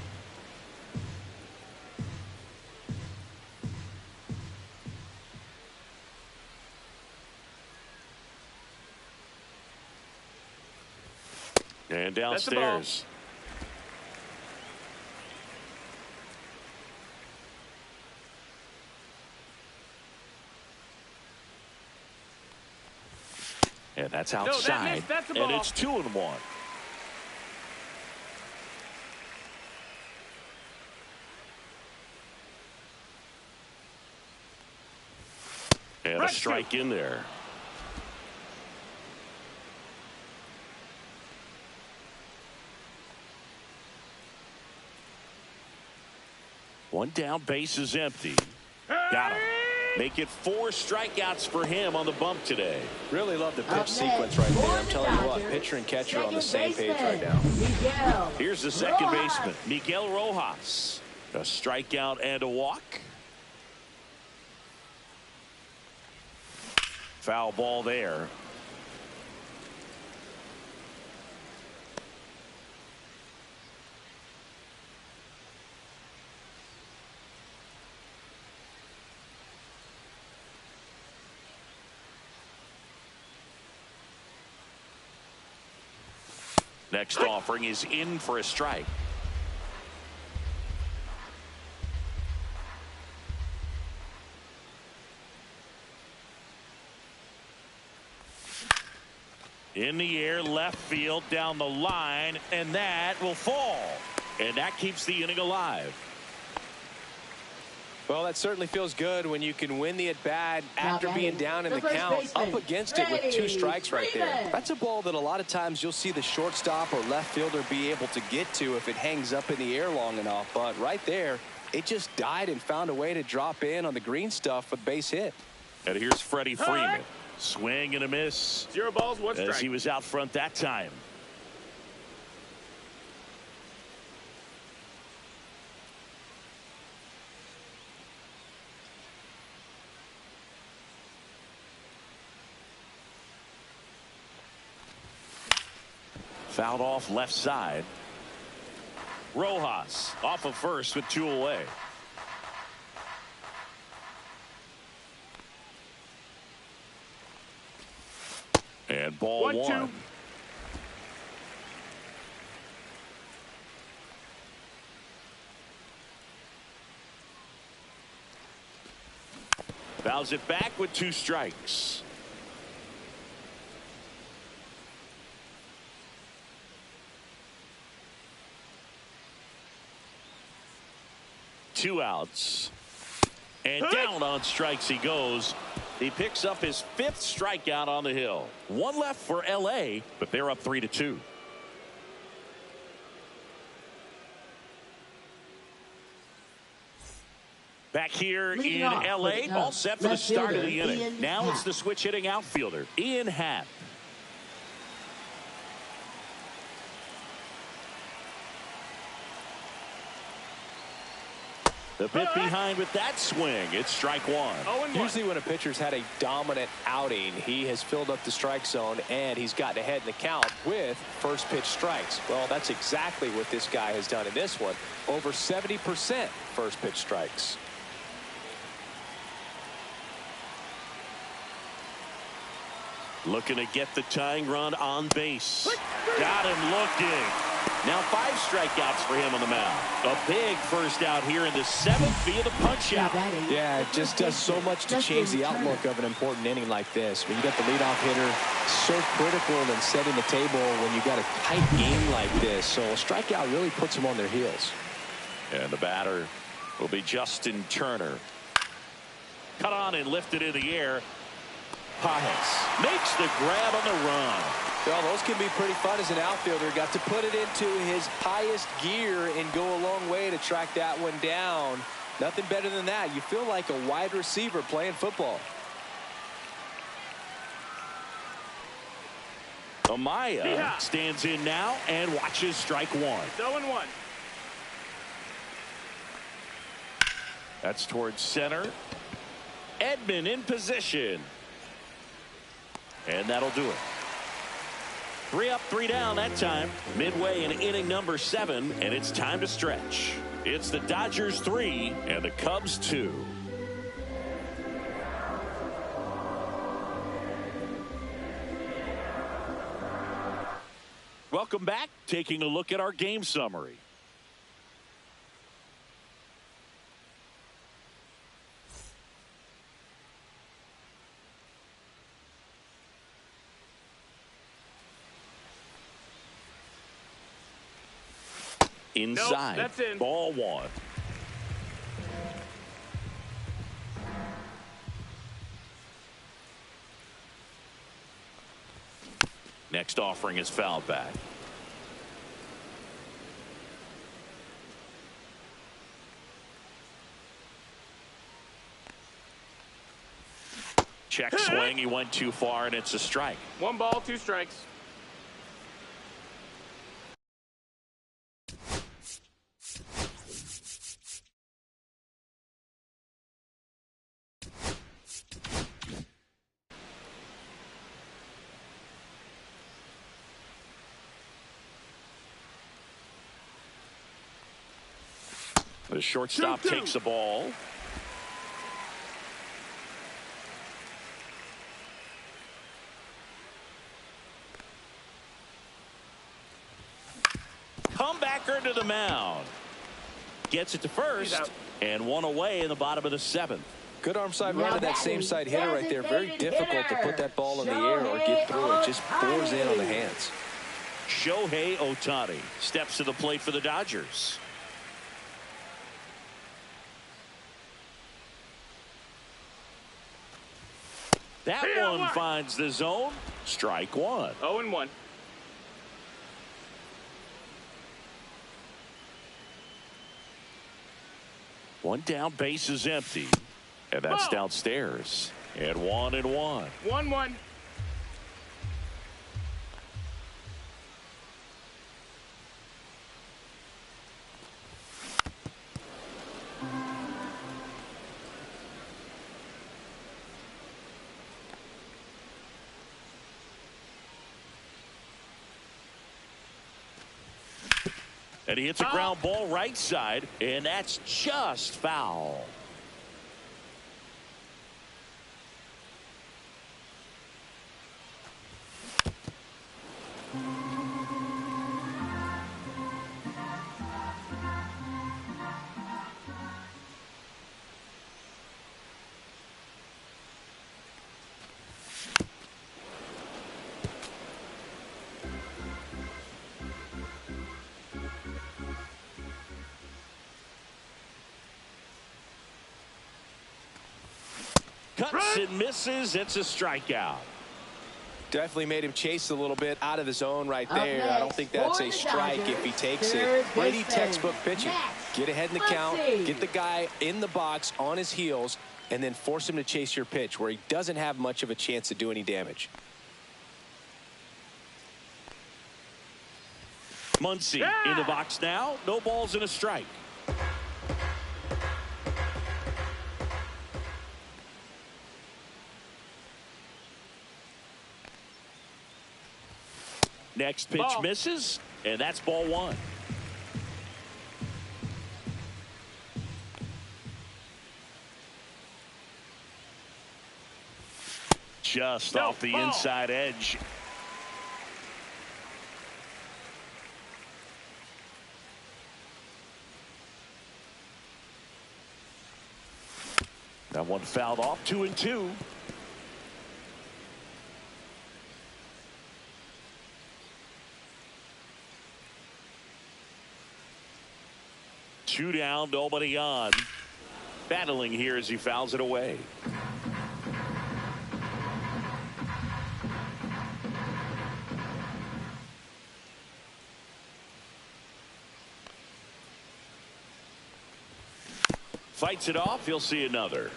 And downstairs. And that's outside. That's a and ball. it's 2-1. And a strike in there. One down, base is empty. Got him. Make it 4 strikeouts for him on the bump today. Really love the Up pitch next, sequence right there. for I'm the telling you what, Dodgers, pitcher and catcher are on the second same page baseman, right now. Miguel Here's the second Rojas. baseman, Miguel Rojas. A strikeout and a walk. Foul ball there. Next offering is in for a strike. In the air, left field, down the line, and that will fall. And that keeps the inning alive. Well, that certainly feels good when you can win the at-bat after Now being batting, down in the the first count, baseman, up against it with 2 Freddie strikes right there. Freeman. That's a ball that a lot of times you'll see the shortstop or left fielder be able to get to if it hangs up in the air long enough. But right there, it just died and found a way to drop in on the green stuff with base hit. And here's Freddie Freeman. Swing and a miss. 0 balls, 1 strike. As he was out front that time. Fouled off left side. Rojas off of first with 2 away. And ball 1. 1-2. Fouls it back with 2 strikes. Two outs. And down on strikes he goes. He picks up his 5th strikeout on the hill. 1 left for LA, but they're up 3-2. Back here Leading in off for L.A., the all Cubs, set for the left start of fielder, the inning. Ian Now it's Happ. the switch hitting outfielder, Ian Happ. The bit behind with that swing. It's strike one. Usually when a pitcher's had a dominant outing, he has filled up the strike zone and he's gotten ahead in the count with first pitch strikes. Well, that's exactly what this guy has done in this one. Over 70% first pitch strikes. Looking to get the tying run on base. Got him looking. Now 5 strikeouts for him on the mound. A big first out here in the 7th via the punch out. Yeah, it just does so much to change the outlook of an important inning like this. When you got the leadoff hitter, so critical in setting the table when you got a tight game like this. So a strikeout really puts them on their heels. And the batter will be Justin Turner. Cut on and lifted in the air. Pajes makes the grab on the run. Well, those can be pretty fun as an outfielder. Got to put it into his highest gear and go a long way to track that one down. Nothing better than that. You feel like a wide receiver playing football. Amaya stands in now and watches strike one. 0-1. That's towards center. Edman in position. And that'll do it. 3 up, 3 down that time. Midway in inning number 7, and it's time to stretch. It's the Dodgers 3 and the Cubs 2. Welcome back. Taking a look at our game summary. Inside. Nope, that's in. Ball 1. Next offering is fouled back. Check swing. He went too far, and it's a strike. 1 ball, 2 strikes. The shortstop takes the ball. Comebacker to the mound. Gets it to first, and 1 away in the bottom of the 7th. Good arm side run to that same side hitter right there. Very difficult to put that ball in the air or get through it. Just bores in on the hands. Shohei Ohtani steps to the plate for the Dodgers. That one finds the zone. Strike 1. 0-1. One down, base is empty. And that's downstairs. And 1-1. 1-1. And he hits a ground ball right side, and that's just foul. Cuts and misses. It's a strikeout. Definitely made him chase a little bit out of the zone right there. I don't think Up that's a next, strike for the if he takes Dodgers, it. Brady third textbook baseman, pitching. Max Get ahead in the count, get the guy in the box on his heels, and then force him to chase your pitch where he doesn't have much of a chance to do any damage. Muncy in the box now. No balls and a strike. Next pitch misses, and that's ball one. Just off the inside edge. That one fouled off. 2-2. Two down, nobody on. Battling here as he fouls it away. Fights it off. He'll see another.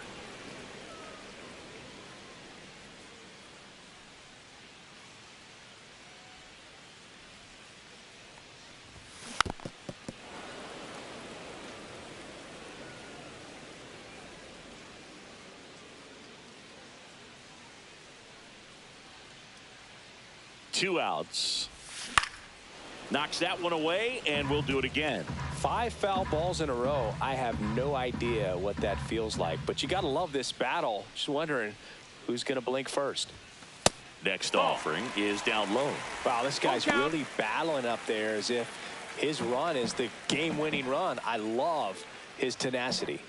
Two outs. Knocks that one away, and we'll do it again. 5 foul balls in a row. I have no idea what that feels like, but you got to love this battle. Just wondering who's going to blink first. Next offering is down low. Wow, this guy's really battling up there as if his run is the game-winning run. I love his tenacity.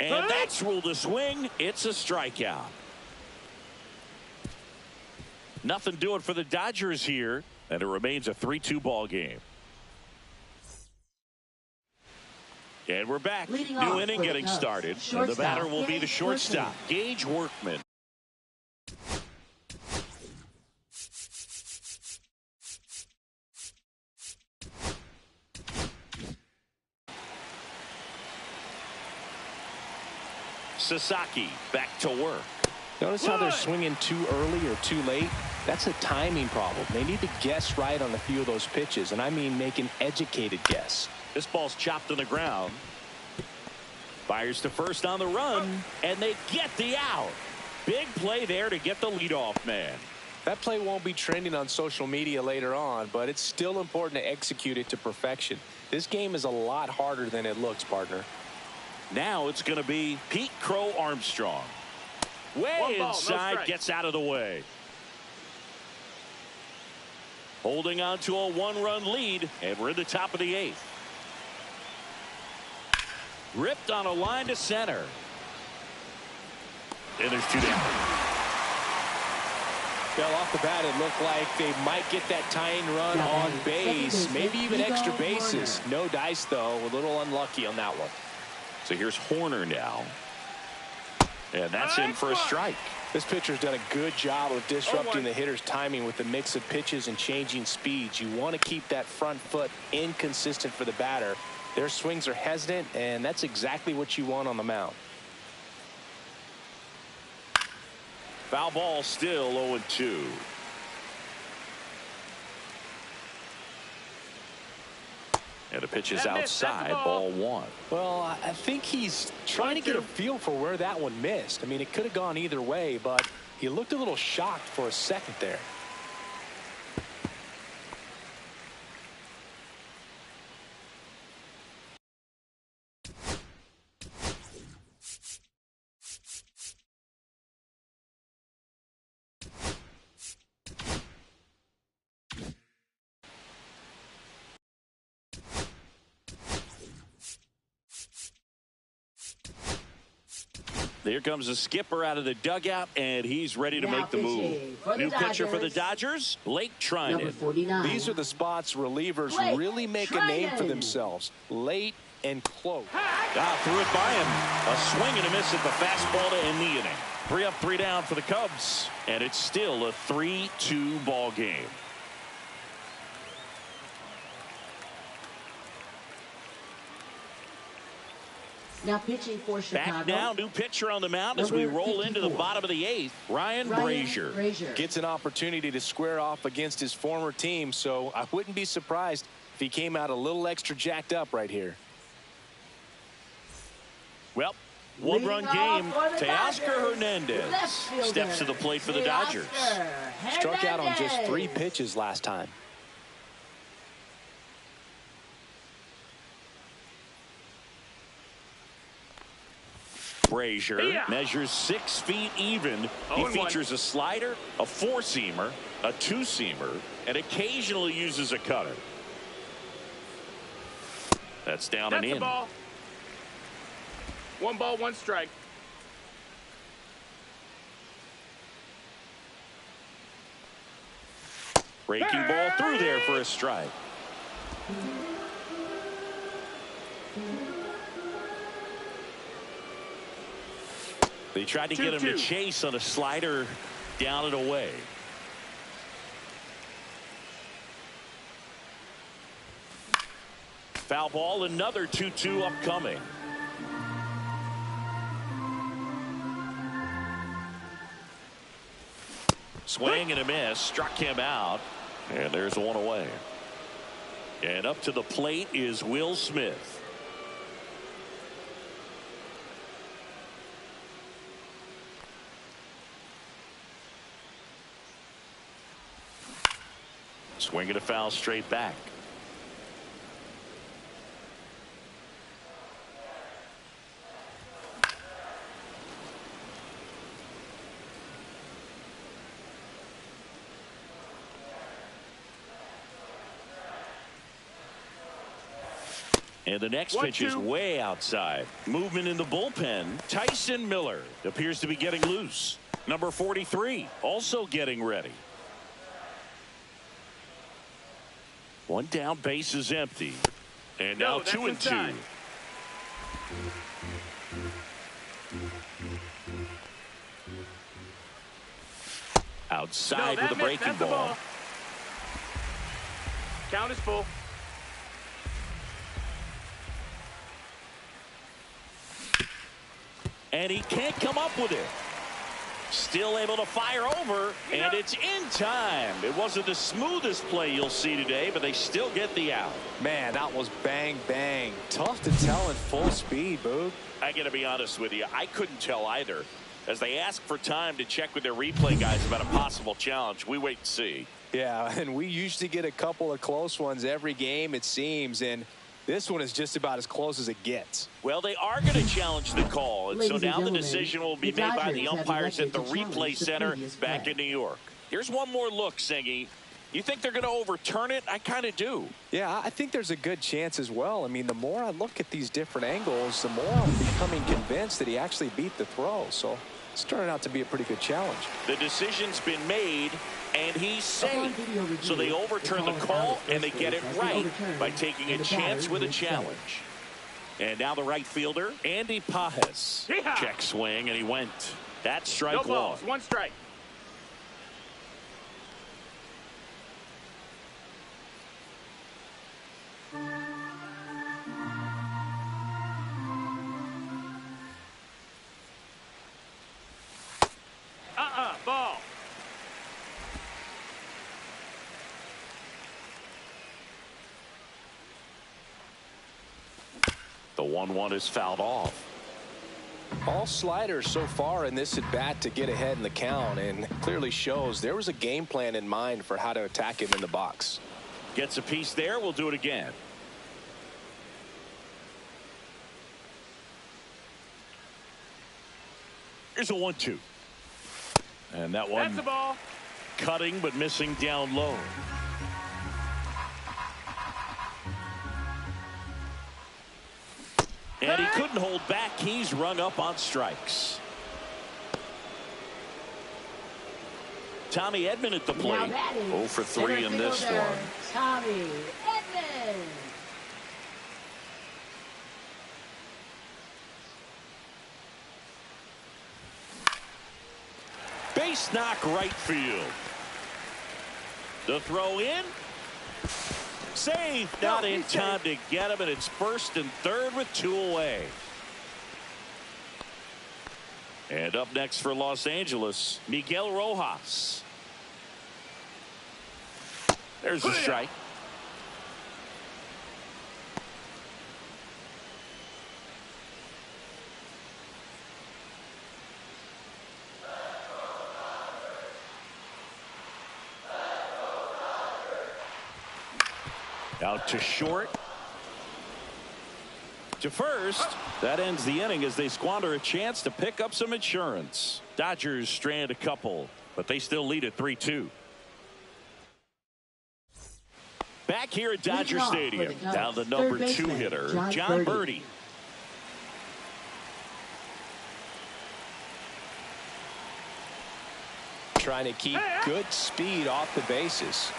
And that's ruled a swing. It's a strikeout. Nothing doing for the Dodgers here, and it remains a 3-2 ball game. And we're back. New inning getting started. And the batter will be the shortstop, Gage Workman. Sasaki back to work. Notice how they're swinging too early or too late. That's a timing problem. They need to guess right on a few of those pitches, and I mean make an educated guess. This ball's chopped on the ground. Fires to first on the run, and they get the out. Big play there to get the leadoff man. That play won't be trending on social media later on, but it's still important to execute it to perfection. This game is a lot harder than it looks, partner. Now it's going to be Pete Crow Armstrong. Way inside, gets out of the way. Holding on to a 1-run lead, and we're in the top of the 8th. Ripped on a line to center. And there's 2 down. Well, off the bat, it looked like they might get that tying run on base, maybe even extra bases. No dice, though. A little unlucky on that one. So here's Horner now. And that's in for a strike. This pitcher's done a good job of disrupting the hitter's timing with the mix of pitches and changing speeds. You want to keep that front foot inconsistent for the batter. Their swings are hesitant, and that's exactly what you want on the mound. Foul ball, still 0-2. And the pitch is outside, ball 1. Well, I think he's trying to get a feel for where that one missed. I mean, it could have gone either way, but he looked a little shocked for a second there. Here comes the skipper out of the dugout, and he's ready to make the move. New pitcher for the Dodgers, Blake Trinan. These are the spots relievers really make a name for themselves. Late and close. Threw it by him. A swing and a miss at the fastball to end the inning. 3 up, 3 down for the Cubs, and it's still a 3-2 ball game. Now pitching for Chicago. Back now, new pitcher on the mound as we roll into the bottom of the 8th. Ryan Brazier gets an opportunity to square off against his former team, so I wouldn't be surprised if he came out a little extra jacked up right here. Well, one-run game. Teoscar Hernandez steps to the plate for the Dodgers. Struck out on just 3 pitches last time. Brazier measures 6 feet even. He features a slider, a 4-seamer, a 2-seamer, and occasionally uses a cutter. That's down and in. Ball. 1 ball, 1 strike. Breaking ball through there for a strike. They tried to get him to chase on a slider down and away. Foul ball, another 2-2 upcoming. Swing and a miss, struck him out, and there's 1 away. And up to the plate is Will Smith. Swing and a foul straight back. And the next pitch is way outside. Movement in the bullpen. Tyson Miller appears to be getting loose. Number 43 also getting ready. 1 down, base is empty. And now 2-2. Outside with a breaking ball. Count is full. And he can't come up with it. Still able to fire over, and it's in time. It wasn't the smoothest play you'll see today, but they still get the out. Man, that was bang, bang. Tough to tell at full speed, Boog. I got to be honest with you. I couldn't tell either. As they ask for time to check with their replay guys about a possible challenge, we wait and see. Yeah, and we usually get a couple of close ones every game, it seems, and this one is just about as close as it gets. Well, they are going to challenge the call, and so now the decision will be made by the umpires at the replay center back in New York. Here's one more look, Singy. You think they're going to overturn it? I kind of do. Yeah, I think there's a good chance as well. I mean, the more I look at these different angles, the more I'm becoming convinced that he actually beat the throw. So it's turning out to be a pretty good challenge. The decision's been made, and he's safe. So they overturn the call, and they get it right by taking a chance with a challenge. And now the right fielder, Andy Pajes. Check swing, and he went. That's strike 1. No balls, 1 strike. Ball. The 1-1 is fouled off. All sliders so far in this at bat to get ahead in the count, and clearly shows there was a game plan in mind for how to attack him in the box. Gets a piece there. We'll do it again. Here's a 1-2. And that one That's the ball. cutting but missing down low. And he couldn't hold back. He's rung up on strikes. Tommy Edman at the plate. 0 for 3 in this one. Tommy Edman. Base knock right field. The throw in. Safe. Not in time to get him, and it's 1st and 3rd with 2 away. And up next for Los Angeles, Miguel Rojas. There's a strike. Out to short. To first. That ends the inning as they squander a chance to pick up some insurance. Dodgers strand a couple, but they still lead at 3-2. Back here at Dodger Stadium, down the number 2 hitter, John Birdie. Trying to keep good speed off the bases.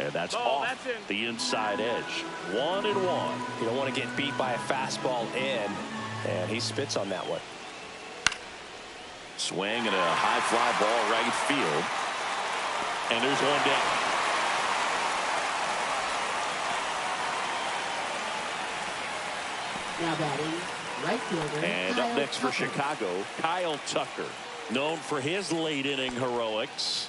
And that's off the inside edge. 1-1. You don't want to get beat by a fastball in, and he spits on that one. Swing and a high fly ball right field. And there's one down. Now batting, right fielder. And up next for Chicago, Kyle Tucker, known for his late inning heroics.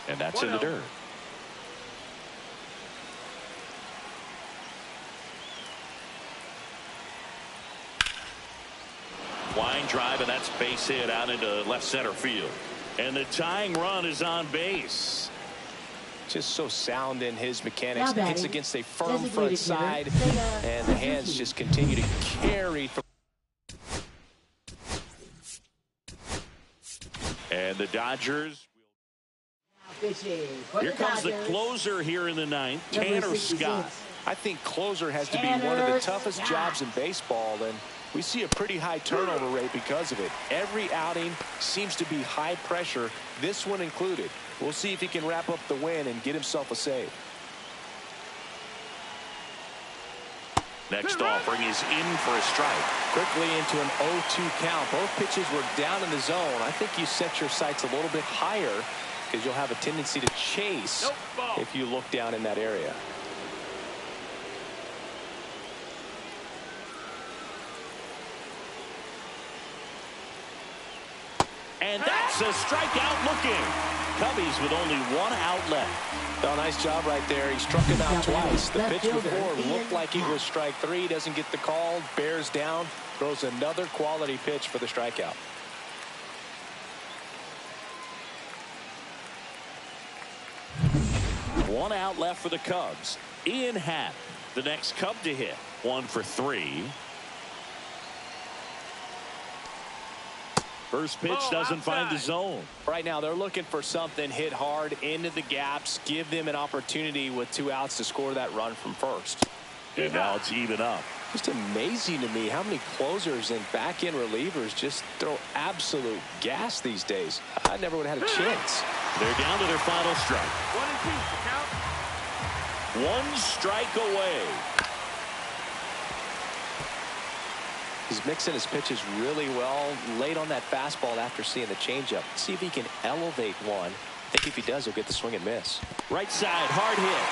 And that's in the dirt. Line drive, and that's base hit out into left center field. And the tying run is on base. Just so sound in his mechanics. Hits against a firm front side, and the hands just continue to carry. And the Dodgers. Here comes the closer here in the ninth, Tanner Scott. I think closer has to be one of the toughest jobs in baseball, and we see a pretty high turnover rate because of it. Every outing seems to be high pressure, this one included. We'll see if he can wrap up the win and get himself a save. Next offering is in for a strike. Quickly into an 0-2 count. Both pitches were down in the zone. I think you set your sights a little bit higher because you'll have a tendency to chase if you look down in that area. And that's a strikeout looking. Cubbies with only 1 out left. Oh, nice job right there. He struck him out twice. The pitch before looked like it was strike 3. Doesn't get the call. Bears down. Throws another quality pitch for the strikeout. One out left for the Cubs. Ian Happ, the next Cub to hit. 1 for 3. First pitch doesn't find the zone. Right now they're looking for something hit hard into the gaps. Give them an opportunity with 2 outs to score that run from first. And now it's even up. Just amazing to me how many closers and back-end relievers just throw absolute gas these days. I never would have had a chance. They're down to their final strike. 1 and 2 to count. 1 strike away. He's mixing his pitches really well. Late on that fastball after seeing the changeup. See if he can elevate one. I think if he does, he'll get the swing and miss. Right side, hard hit.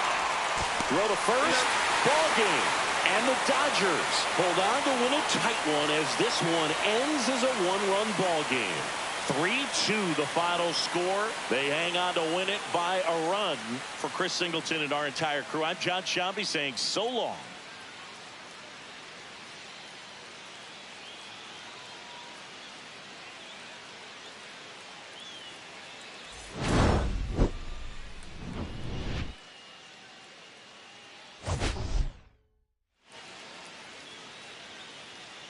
Throw to first. Ball game. And the Dodgers hold on to win a tight one as this one ends as a 1-run ball game. 3-2 the final score. They hang on to win it by a run. For Chris Singleton and our entire crew, I'm John Shambi saying so long.